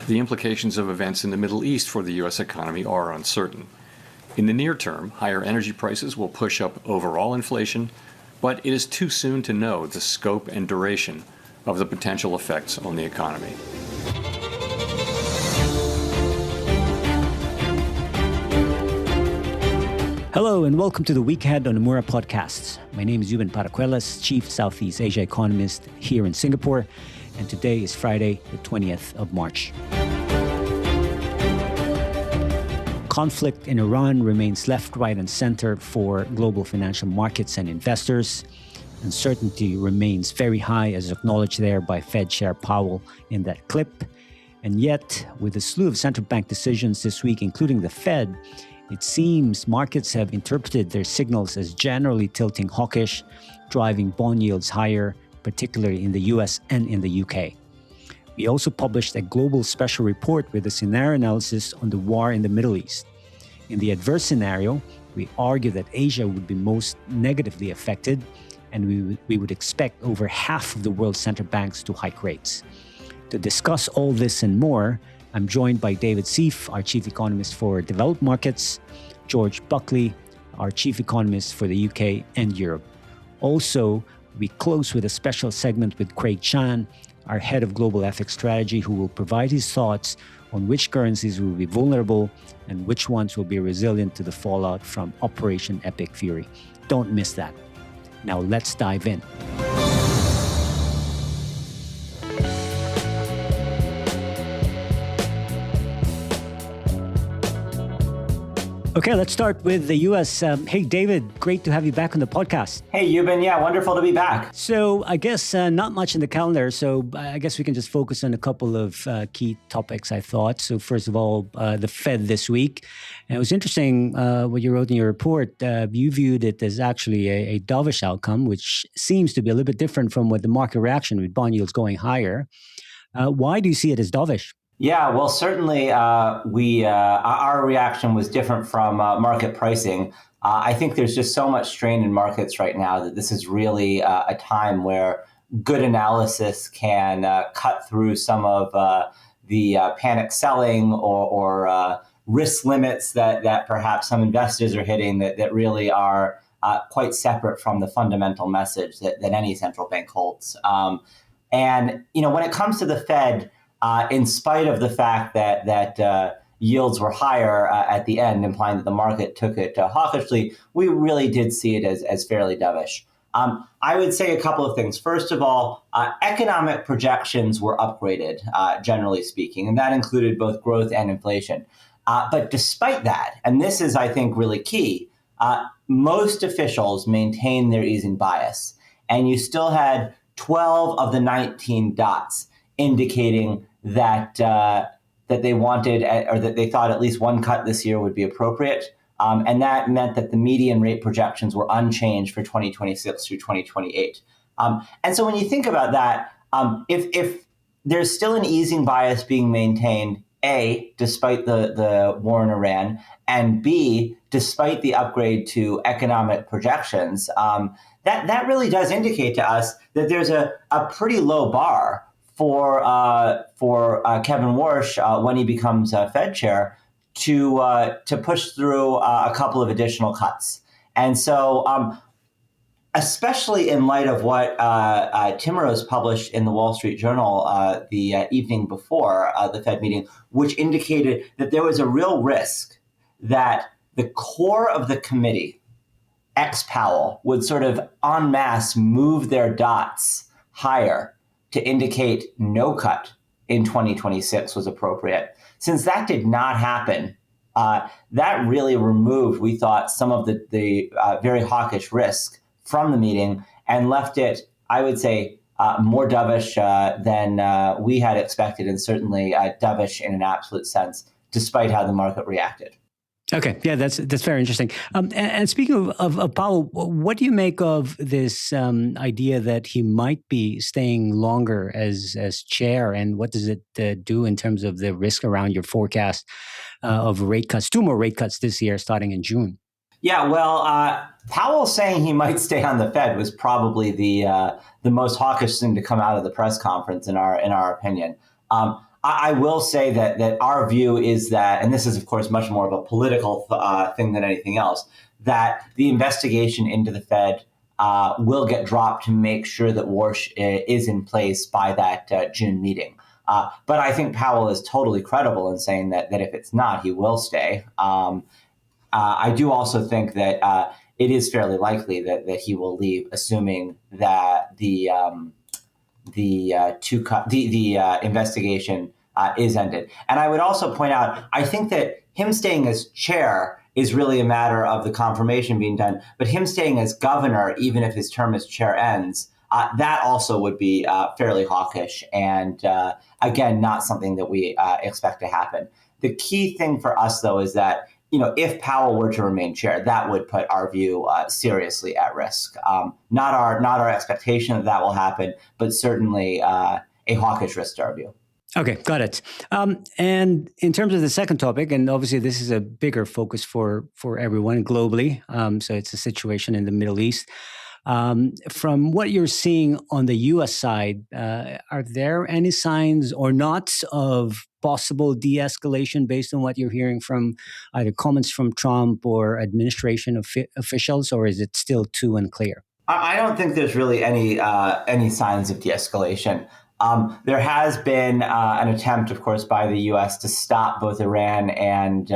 The implications of events in the Middle East for the U.S. economy are uncertain. In the near term, higher energy prices will push up overall inflation, but it is too soon to know the scope and duration of the potential effects on the economy. Hello and welcome to the Week Ahead on Nomura Podcasts. My name is Ruben Paracuelas, Chief Southeast Asia Economist here in Singapore, and today is Friday, the 20th of March. Conflict in Iran remains left, right, and center for global financial markets and investors. Uncertainty remains very high, as acknowledged there by Fed Chair Powell in that clip. And yet, with a slew of central bank decisions this week, including the Fed, it seems markets have interpreted their signals as generally tilting hawkish, driving bond yields higher, particularly in the US and in the UK. We also published a global special report with a scenario analysis on the war in the Middle East. In the adverse scenario, we argue that Asia would be most negatively affected, and we would expect over half of the world's central banks to hike rates. To discuss all this and more, I'm joined by David Seif, our Chief Economist for Developed Markets, George Buckley, our Chief Economist for the UK and Europe. Also, we close with a special segment with Craig Chan, our Head of Global FX Strategy, who will provide his thoughts on which currencies will be vulnerable and which ones will be resilient to the fallout from Operation Epic Fury. Don't miss that. Now let's dive in. Okay, let's start with the U.S. Hey, David, great to have you back on the podcast. Hey, Yuban. Yeah, wonderful to be back. So I guess not much in the calendar, so I guess we can just focus on a couple of key topics, I thought. So first of all, the Fed this week. And it was interesting what you wrote in your report. You viewed it as actually a dovish outcome, which seems to be a little bit different from what the market reaction with bond yields going higher. Why do you see it as dovish? Yeah, well, certainly our reaction was different from market pricing. I think there's just so much strain in markets right now that this is really a time where good analysis can cut through some of the panic selling or risk limits that perhaps some investors are hitting that really are quite separate from the fundamental message that any central bank holds. And when it comes to the Fed, in spite of the fact that yields were higher at the end, implying that the market took it hawkishly, we really did see it as fairly dovish. I would say a couple of things. First of all, economic projections were upgraded, generally speaking, and that included both growth and inflation. But despite that, and this is, I think, really key, most officials maintained their easing bias, and you still had 12 of the 19 dots indicating that they wanted, or that they thought at least one cut this year would be appropriate. And that meant that the median rate projections were unchanged for 2026 through 2028. And so when you think about that, if there's still an easing bias being maintained, A, despite the war in Iran, and B, despite the upgrade to economic projections, that really does indicate to us that there's a pretty low bar for Kevin Warsh when he becomes Fed chair to push through a couple of additional cuts. And so, especially in light of what Timrose published in the Wall Street Journal the evening before the Fed meeting, which indicated that there was a real risk that the core of the committee, ex-Powell, would sort of en masse move their dots higher to indicate no cut in 2026 was appropriate. Since that did not happen, that really removed, we thought, some of the very hawkish risk from the meeting and left it, I would say, more dovish than we had expected, and certainly dovish in an absolute sense, despite how the market reacted. Okay, yeah, that's very interesting. And speaking of Powell, what do you make of this idea that he might be staying longer as chair, and what does it do in terms of the risk around your forecast of rate cuts, 2 more rate cuts this year starting in June? Yeah, well, Powell saying he might stay on the Fed was probably the most hawkish thing to come out of the press conference, in our opinion. I will say that our view is that, and this is of course much more of a political thing than anything else, that the investigation into the Fed will get dropped to make sure that Warsh is in place by that June meeting. But I think Powell is totally credible in saying that if it's not, he will stay. I do also think that it is fairly likely that he will leave, assuming that the investigation is ended. And I would also point out, I think that him staying as chair is really a matter of the confirmation being done, but him staying as governor, even if his term as chair ends, that also would be fairly hawkish, and again, not something that we expect to happen. The key thing for us, though, is that if Powell were to remain chair, that would put our view seriously at risk. Not our expectation that will happen, but certainly a hawkish risk to our view. Okay, got it. And in terms of the second topic, and obviously this is a bigger focus for everyone globally, so it's a situation in the Middle East. From what you're seeing on the U.S. side, are there any signs or not of possible de-escalation based on what you're hearing from either comments from Trump or administration officials, or is it still too unclear? I don't think there's really any signs of de-escalation. There has been an attempt, of course, by the U.S. to stop both Iran and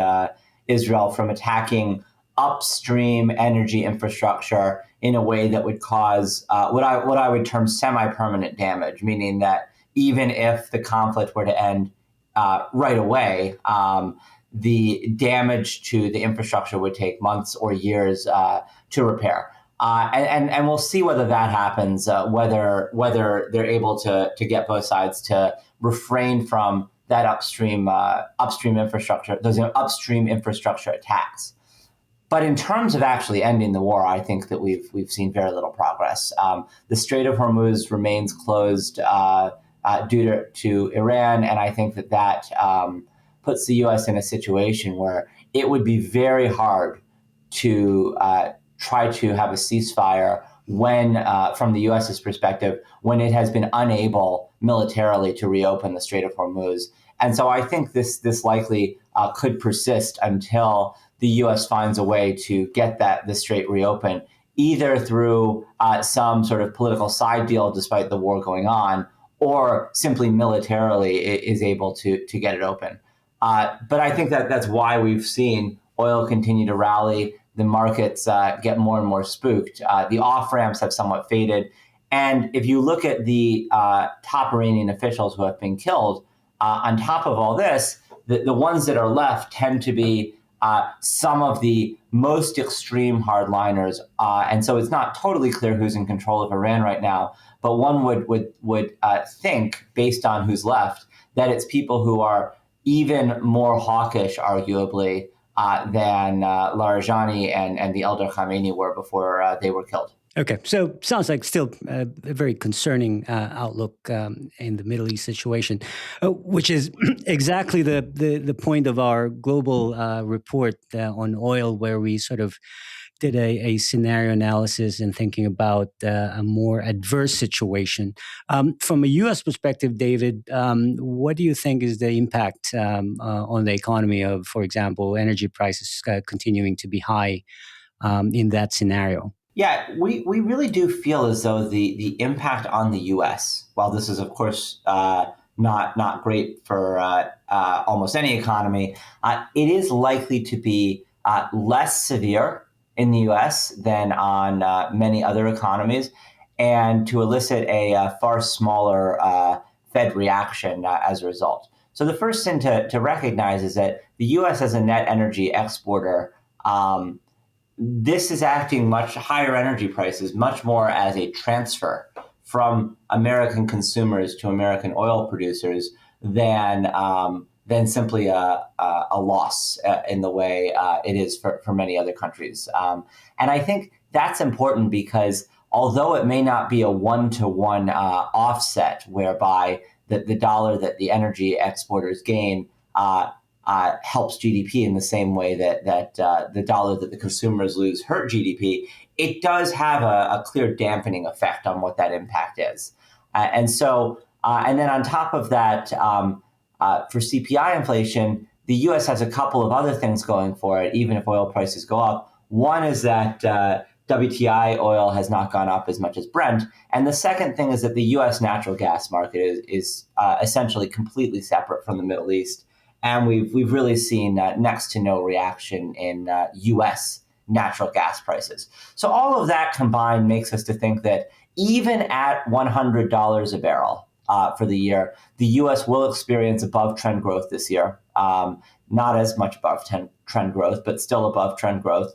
Israel from attacking upstream energy infrastructure in a way that would cause what I would term semi-permanent damage, meaning that even if the conflict were to end right away, the damage to the infrastructure would take months or years to repair. And we'll see whether that happens, whether they're able to get both sides to refrain from that upstream infrastructure, those upstream infrastructure attacks. But in terms of actually ending the war, I think that we've seen very little progress. The Strait of Hormuz remains closed due to Iran, and I think that puts the U.S. in a situation where it would be very hard to try to have a ceasefire when, from the U.S.'s perspective, when it has been unable militarily to reopen the Strait of Hormuz. And so I think this likely could persist until the U.S. finds a way to get the strait reopened, either through some sort of political side deal despite the war going on, or simply militarily is able to get it open. But I think that's why we've seen oil continue to rally. The markets get more and more spooked. The off-ramps have somewhat faded. And if you look at the top Iranian officials who have been killed, on top of all this, the ones that are left tend to be some of the most extreme hardliners. And so it's not totally clear who's in control of Iran right now. But one would think, based on who's left, that it's people who are even more hawkish, arguably, than Larijani and the elder Khamenei were before they were killed. Okay, so sounds like still a very concerning outlook in the Middle East situation, which is exactly the point of our global report on oil, where we sort of did a scenario analysis and thinking about a more adverse situation. From a U.S. perspective, David, what do you think is the impact on the economy of, for example, energy prices continuing to be high in that scenario? Yeah, we really do feel as though the impact on the U.S., while this is, of course, not great for almost any economy, it is likely to be less severe in the U.S. than on many other economies, and to elicit a far smaller Fed reaction as a result. So the first thing to recognize is that the U.S. as a net energy exporter, this is acting much higher energy prices, much more as a transfer from American consumers to American oil producers than simply a loss in the way it is for many other countries. And I think that's important because although it may not be a one-to-one offset whereby the dollar that the energy exporters gain helps GDP in the same way that the dollar that the consumers lose hurt GDP, it does have a clear dampening effect on what that impact is. And then on top of that, For CPI inflation, the U.S. has a couple of other things going for it, even if oil prices go up. One is that WTI oil has not gone up as much as Brent. And the second thing is that the U.S. natural gas market is essentially completely separate from the Middle East. And we've really seen next to no reaction in U.S. natural gas prices. So all of that combined makes us to think that even at $100 a barrel for the year, the U.S. will experience above trend growth this year. Not as much above trend growth, but still above trend growth.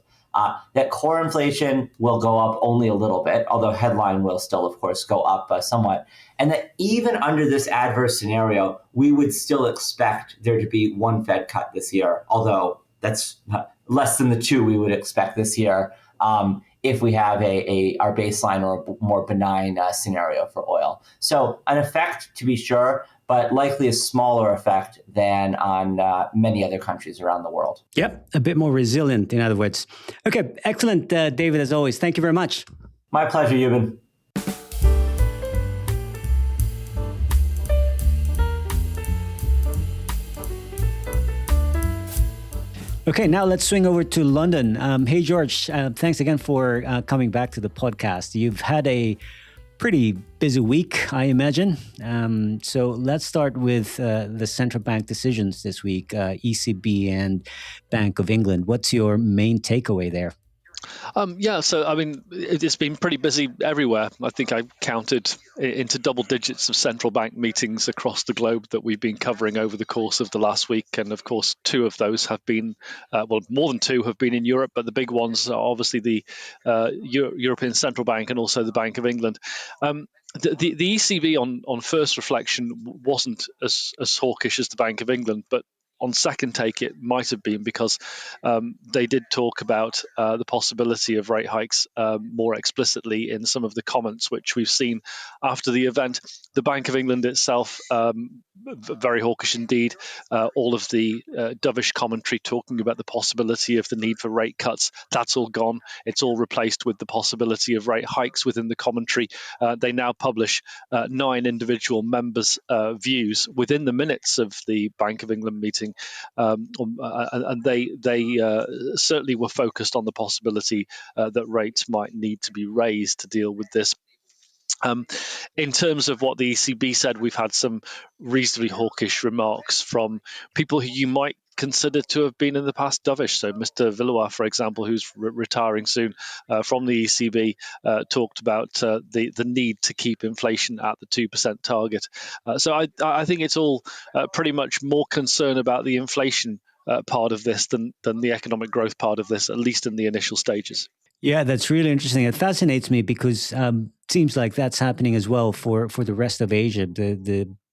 That core inflation will go up only a little bit, although headline will still, of course, go up somewhat. And that even under this adverse scenario, we would still expect there to be one Fed cut this year, although that's less than the two we would expect this year if we have our baseline or a more benign scenario for oil. So an effect, to be sure, but likely a smaller effect than on many other countries around the world. Yep, a bit more resilient, in other words. Okay, excellent, David, as always. Thank you very much. My pleasure, Ewan. Okay, now let's swing over to London. Hey, George, thanks again for coming back to the podcast. You've had a pretty busy week, I imagine. So let's start with the central bank decisions this week, ECB and Bank of England. What's your main takeaway there? So I mean, it's been pretty busy everywhere. I think I counted into double digits of central bank meetings across the globe that we've been covering over the course of the last week. And of course, two of those have been, more than two have been in Europe, but the big ones are obviously the European Central Bank and also the Bank of England. The ECB on first reflection wasn't as hawkish as the Bank of England, but on second take, it might have been because they did talk about the possibility of rate hikes more explicitly in some of the comments which we've seen after the event. The Bank of England itself, very hawkish indeed. All of the dovish commentary talking about the possibility of the need for rate cuts, that's all gone. It's all replaced with the possibility of rate hikes within the commentary. They now publish 9 individual members' views within the minutes of the Bank of England meeting. And they certainly were focused on the possibility that rates might need to be raised to deal with this. In terms of what the ECB said, we've had some reasonably hawkish remarks from people who you might consider to have been in the past dovish. So Mr. Villeroy, for example, who's retiring soon from the ECB, talked about the need to keep inflation at the 2% target. So I think it's all pretty much more concern about the inflation part of this than the economic growth part of this, at least in the initial stages. Yeah, that's really interesting. It fascinates me because it seems like that's happening as well for the rest of Asia.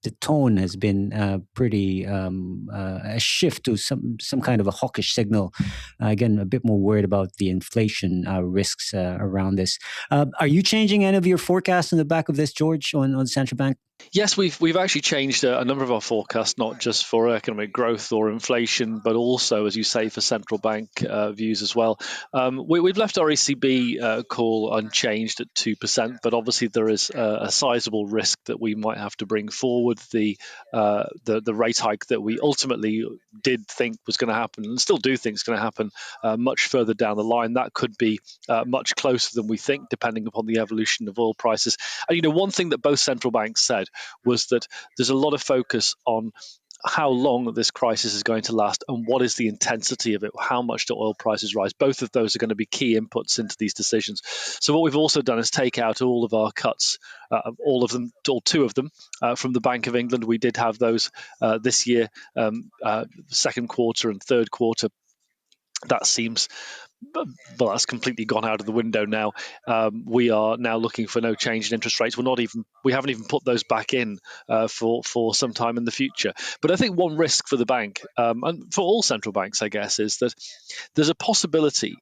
The tone has been pretty a shift to some kind of a hawkish signal. Again, a bit more worried about the inflation risks around this. Are you changing any of your forecasts on the back of this, George, on the central bank? Yes, we've actually changed a number of our forecasts, not just for economic growth or inflation, but also, as you say, for central bank views as well. We've left our ECB call unchanged at 2%, but obviously there is a sizable risk that we might have to bring forward the rate hike that we ultimately did think was going to happen, and still do think is going to happen much further down the line. That could be much closer than we think, depending upon the evolution of oil prices. And one thing that both central banks said was that there's a lot of focus on how long this crisis is going to last and what is the intensity of it, how much do oil prices rise. Both of those are going to be key inputs into these decisions. So what we've also done is take out all of our cuts, all of them, all 2 of them, from the Bank of England. We did have those this year, second quarter and third quarter. That seems... Well, that's completely gone out of the window now. We are now looking for no change in interest rates. We haven't even put those back in for some time in the future. But I think one risk for the bank, and for all central banks, I guess, is that there's a possibility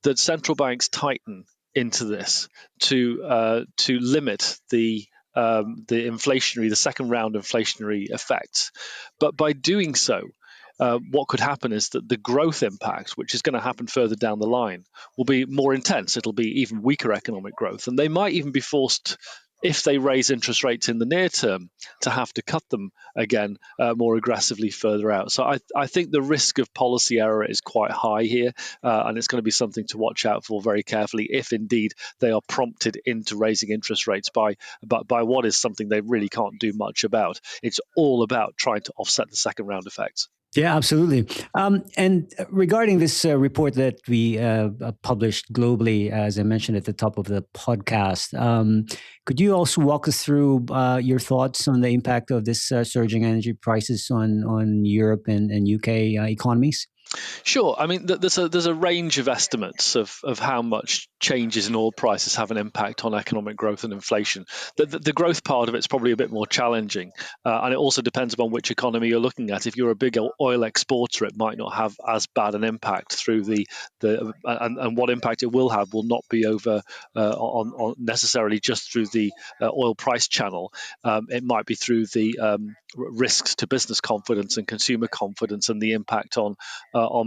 that central banks tighten into this to limit the second round inflationary effects. But by doing so, what could happen is that the growth impact, which is going to happen further down the line, will be more intense. It'll be even weaker economic growth. And they might even be forced if they raise interest rates in the near term, to have to cut them again more aggressively further out. So I think the risk of policy error is quite high here, and it's going to be something to watch out for very carefully if indeed they are prompted into raising interest rates by what is something they really can't do much about. It's all about trying to offset the second round effects. Yeah, absolutely. And regarding this report that we published globally, as I mentioned at the top of the podcast, could you also walk us through your thoughts on the impact of this surging energy prices on Europe and UK economies? Sure. I mean, there's a range of estimates of how much changes in oil prices have an impact on economic growth and inflation. The growth part of it's probably a bit more challenging, and it also depends upon which economy you're looking at. If you're a big oil exporter, it might not have as bad an impact through and what impact it will have will not be over on necessarily just through the oil price channel. It might be through the risks to business confidence and consumer confidence and the impact on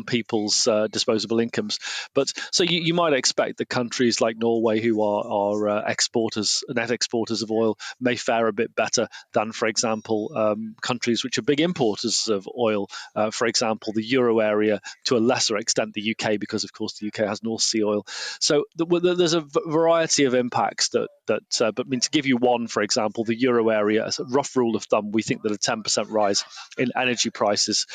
people's disposable incomes. But so you might expect that countries like Norway, who are exporters, net exporters of oil, may fare a bit better than, for example, countries which are big importers of oil. For example, the Euro area, to a lesser extent, the UK, because of course the UK has North Sea oil. So there's a variety of impacts but I mean, to give you one, for example, the Euro area, as a rough rule of thumb, we think that a 10% rise in energy prices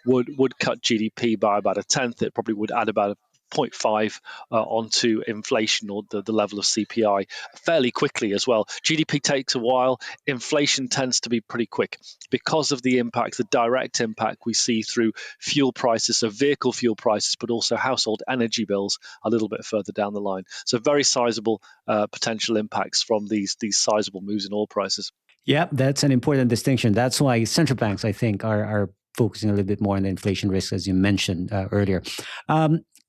would cut GDP by about a tenth. It probably would add about 0.5 onto inflation or the level of CPI fairly quickly as well. GDP takes a while. Inflation tends to be pretty quick because of the impact, the direct impact we see through fuel prices, so vehicle fuel prices, but also household energy bills a little bit further down the line. So very sizable potential impacts from these sizable moves in oil prices. Yeah, that's an important distinction. That's why central banks, I think, are focusing a little bit more on the inflation risk, as you mentioned earlier.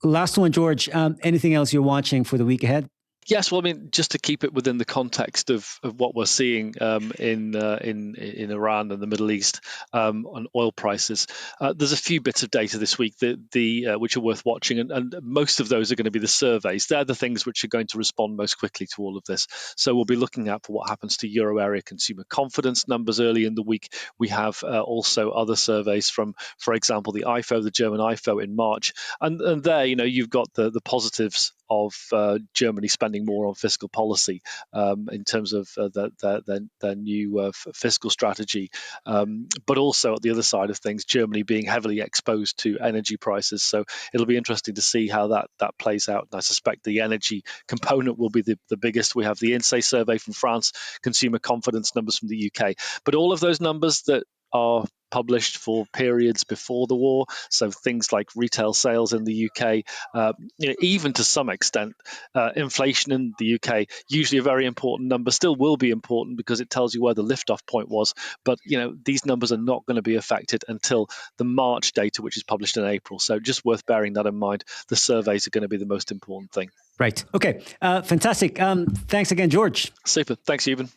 Last one, George. Anything else you're watching for the week ahead? Yes, well, I mean, just to keep it within the context of what we're seeing in Iran and the Middle East on oil prices, there's a few bits of data this week which are worth watching, and most of those are going to be the surveys. They're the things which are going to respond most quickly to all of this. So we'll be looking at for what happens to Euro area consumer confidence numbers early in the week. We have also other surveys from, for example, the German IFO in March, and there, you've got the positives of Germany spending more on fiscal policy in terms of their new fiscal strategy. But also at the other side of things, Germany being heavily exposed to energy prices. So it'll be interesting to see how that plays out. And I suspect the energy component will be the biggest. We have the INSEE survey from France, consumer confidence numbers from the UK. But all of those numbers that are published for periods before the war, so things like retail sales in the UK, even to some extent, inflation in the UK, usually a very important number, still will be important because it tells you where the liftoff point was. But these numbers are not going to be affected until the March data, which is published in April. So just worth bearing that in mind. The surveys are going to be the most important thing. Right. Okay. Fantastic. Thanks again, George. Super. Thanks, Ewan.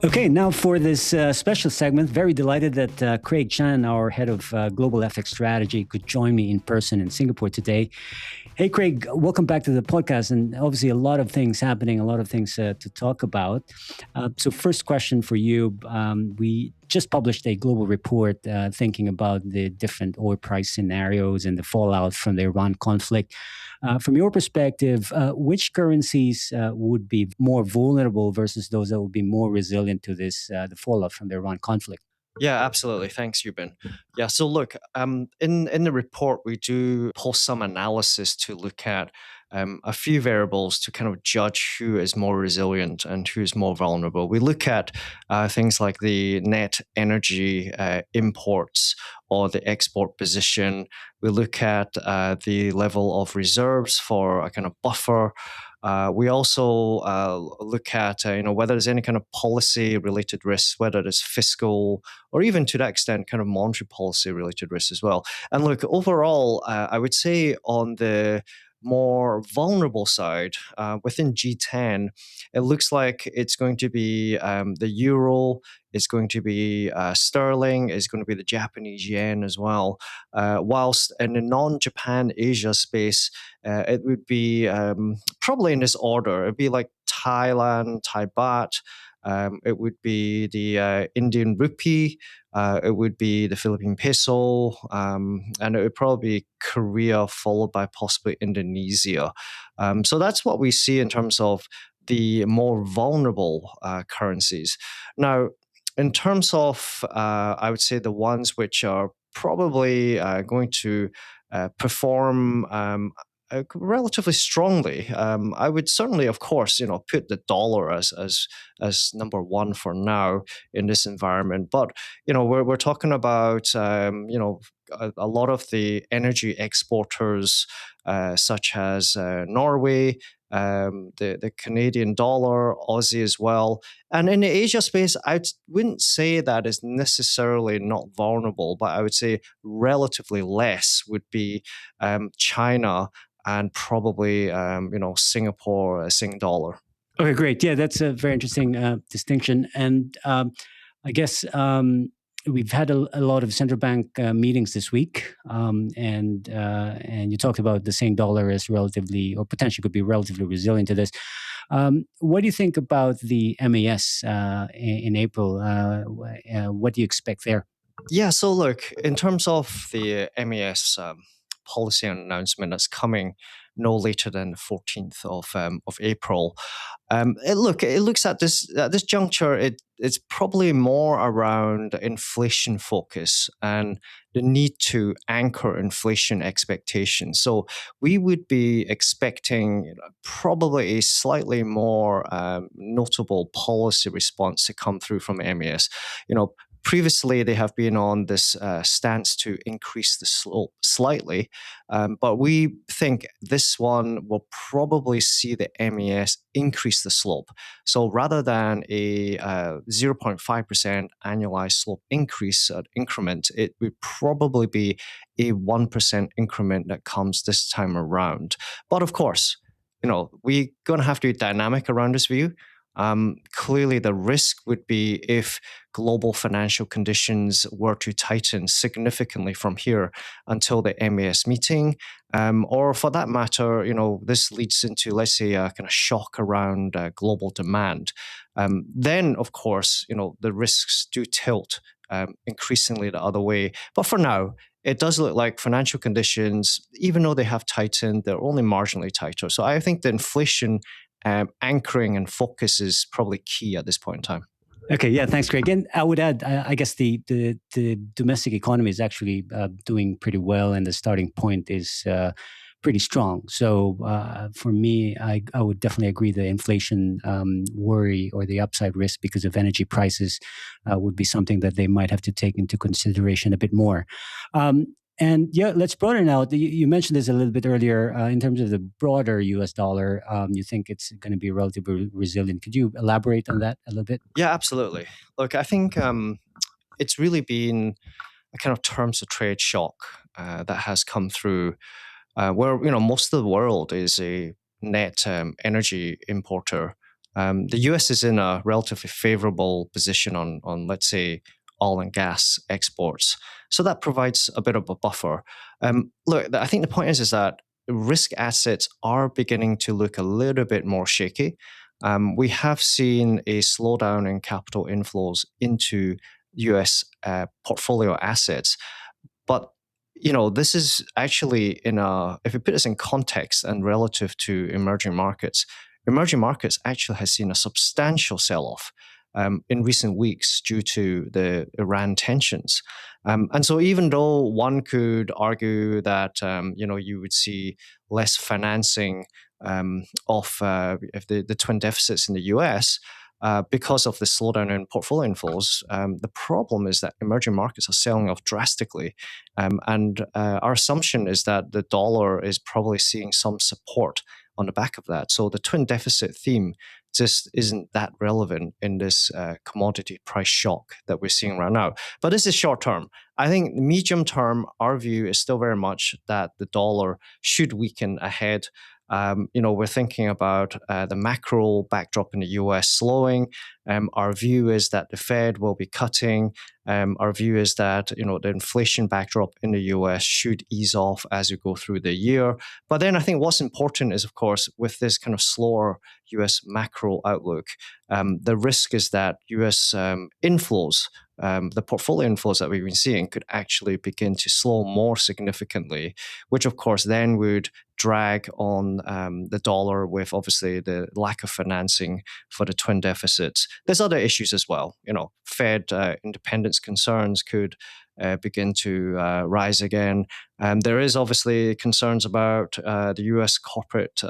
Okay, now for this special segment, very delighted that Craig Chan, our head of global FX strategy, could join me in person in Singapore today. Hey, Craig, welcome back to the podcast. And obviously a lot of things happening, a lot of things to talk about. So first question for you. We just published a global report thinking about the different oil price scenarios and the fallout from the Iran conflict. From your perspective, which currencies would be more vulnerable versus those that would be more resilient to this, the fallout from the Iran conflict? Yeah, absolutely. Thanks, Euban. Yeah, so look, in the report, we do post some analysis to look at a few variables to kind of judge who is more resilient and who is more vulnerable. We look at things like the net energy imports or the export position. We look at the level of reserves for a kind of buffer. We also look at whether there's any kind of policy-related risks, whether it's fiscal or even to that extent kind of monetary policy-related risks as well. And look, overall, I would say on the more vulnerable side, within G10, it looks like it's going to be the euro, it's going to be sterling, it's going to be the Japanese yen as well. Whilst in the non-Japan Asia space, it would be probably in this order. It'd be like Thailand, Thai baht. It would be the Indian rupee. It would be the Philippine peso, and it would probably be Korea, followed by possibly Indonesia. So that's what we see in terms of the more vulnerable currencies. Now, in terms of, I would say the ones which are probably going to perform relatively strongly. I would certainly, of course, put the dollar as number one for now in this environment. But we're talking about a lot of the energy exporters, such as Norway. The Canadian dollar, Aussie as well. And in the Asia space, wouldn't say that is necessarily not vulnerable, but I would say relatively less would be China and probably Singapore, Sing dollar. Okay, great. Yeah, that's a very interesting distinction. And I guess we've had a lot of central bank meetings this week, and you talked about the Sing dollar as relatively, or potentially could be relatively resilient to this. What do you think about the MAS in April? What do you expect there? Yeah, so look, in terms of the MAS policy announcement that's coming no later than the 14th of April, it looks at this juncture. It's probably more around inflation focus and the need to anchor inflation expectations. So we would be expecting probably a slightly more notable policy response to come through from MAS. Previously, they have been on this stance to increase the slope slightly, but we think this one will probably see the MAS increase the slope. So rather than a 0.5% annualized slope increase increment, it would probably be a 1% increment that comes this time around. But of course, we're going to have to be dynamic around this view. Clearly, the risk would be if global financial conditions were to tighten significantly from here until the MAS meeting, or for that matter, this leads into, let's say, a kind of shock around global demand. Then, of course, the risks do tilt increasingly the other way. But for now, it does look like financial conditions, even though they have tightened, they're only marginally tighter. So I think the inflation anchoring and focus is probably key at this point in time. Okay, yeah, thanks, Craig. And I would add, I guess the domestic economy is actually doing pretty well, and the starting point is pretty strong. So for me, I would definitely agree the inflation worry or the upside risk because of energy prices would be something that they might have to take into consideration a bit more. And yeah, let's broaden out. You mentioned this a little bit earlier in terms of the broader US dollar. You think it's going to be relatively resilient. Could you elaborate on that a little bit? Yeah, absolutely. Look, I think it's really been a kind of terms of trade shock that has come through where, most of the world is a net energy importer. The US is in a relatively favorable position on let's say, oil and gas exports. So that provides a bit of a buffer. Look, I think the point is that risk assets are beginning to look a little bit more shaky. We have seen a slowdown in capital inflows into US portfolio assets. But, this is actually if you put this in context and relative to emerging markets actually has seen a substantial sell-off in recent weeks due to the Iran tensions. And so even though one could argue that, you would see less financing of the twin deficits in the US because of the slowdown in portfolio inflows, the problem is that emerging markets are selling off drastically. And our assumption is that the dollar is probably seeing some support on the back of that. So the twin deficit theme just isn't that relevant in this commodity price shock that we're seeing right now. But this is short term. I think medium term, our view is still very much that the dollar should weaken ahead. We're thinking about the macro backdrop in the US slowing. Our view is that the Fed will be cutting. Our view is that the inflation backdrop in the US should ease off as we go through the year. But then I think what's important is, of course, with this kind of slower US macro outlook, the risk is that US inflows, the portfolio inflows that we've been seeing could actually begin to slow more significantly, which of course then would drag on the dollar with obviously the lack of financing for the twin deficits. There's other issues as well. Fed independence concerns could begin to rise again. There is obviously concerns about the US corporate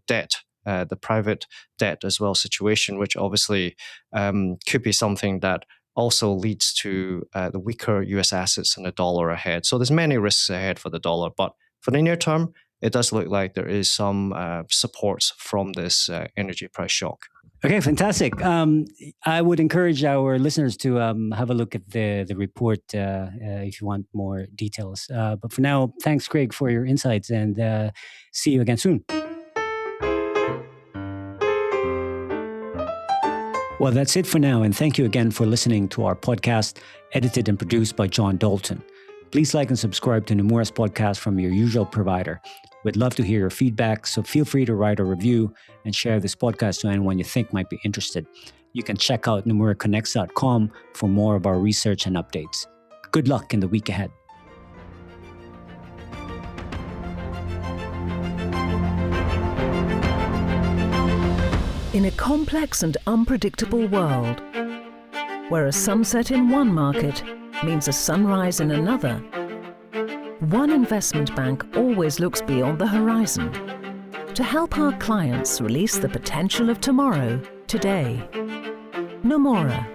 debt, the private debt as well situation, which obviously could be something that also leads to the weaker US assets and the dollar ahead. So there's many risks ahead for the dollar. But for the near term, it does look like there is some supports from this energy price shock. Okay, fantastic. I would encourage our listeners to have a look at the report if you want more details. But for now, thanks, Craig, for your insights, and see you again soon. Well, that's it for now, and thank you again for listening to our podcast, edited and produced by John Dalton. Please like and subscribe to Nomura's podcast from your usual provider. We'd love to hear your feedback, so feel free to write a review and share this podcast to anyone you think might be interested. You can check out NomuraConnects.com for more of our research and updates. Good luck in the week ahead. In a complex and unpredictable world, where a sunset in one market means a sunrise in another, one investment bank always looks beyond the horizon to help our clients release the potential of tomorrow, today. Nomura,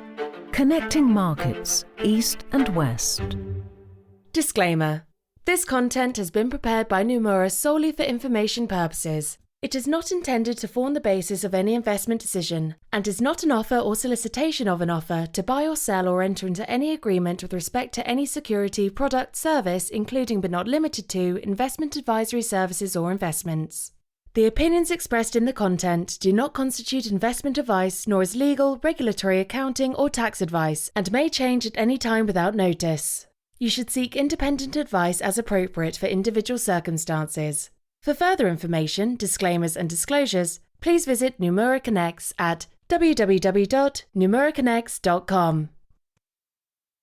connecting markets, east and west. Disclaimer. This content has been prepared by Nomura solely for information purposes. It is not intended to form the basis of any investment decision and is not an offer or solicitation of an offer to buy or sell or enter into any agreement with respect to any security, product, service, including but not limited to investment advisory services or investments. The opinions expressed in the content do not constitute investment advice nor is legal, regulatory, accounting or tax advice and may change at any time without notice. You should seek independent advice as appropriate for individual circumstances. For further information, disclaimers and disclosures, please visit Nomura Connects at www.nomuraconnects.com.